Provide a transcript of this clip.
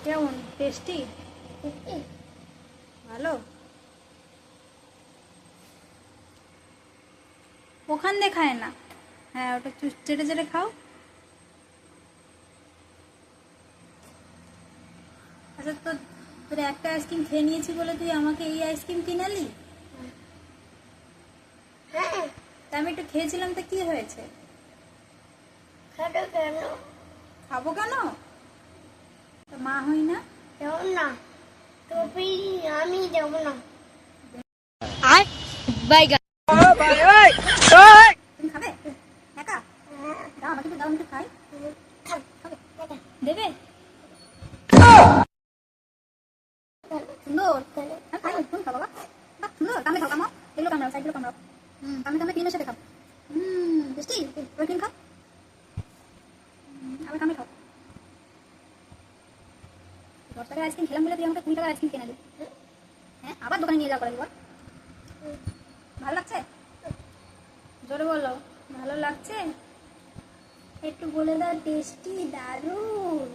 কেমন টেস্টি? ভালো। ওখান দিয়ে খায় না। হ্যাঁ, ওটা চেটে চেটে খাও। আচ্ছা, তোর একটা আইসক্রিম খেয়ে নিয়েছি বলে তুই আমাকে এই আইসক্রিম কিনালি? হ্যাঁ, তা আমি একটু খেয়েছিলাম, তো কি হয়েছে? খাটো কেন? খাবো কেন? তা মা হই না? যাও না, তবে আমি যাব না। আর বাইগা তুমি খাবে একা? দাও আমাকে, তো দাও, আমি একটু খাই। দেবে? সুন্দর। হ্যাঁ, খাই, তুমি খাও বাবা। বাহ, সুন্দর। কামড়ে খাও, কামড়াও। এগুলো কামড়াও, সাইডগুলো কামড়াও। কামড়ে কামড়ে ক্রিমের সাথে খাও। টেস্টি। ওই ক্রিম খাও। আবার কামড়ে খাও। 10 টাকার আইসক্রিম খেলাম বলে তুই আমাকে 20 টাকার আইসক্রিম কিনে দিবি? হ্যাঁ, আবার দোকানে নিয়ে যাওয়া করে বল। ভালো লাগছে? জোরে বলো, ভালো লাগছে? একটু বলে দাও, টেস্টি, দারুণ।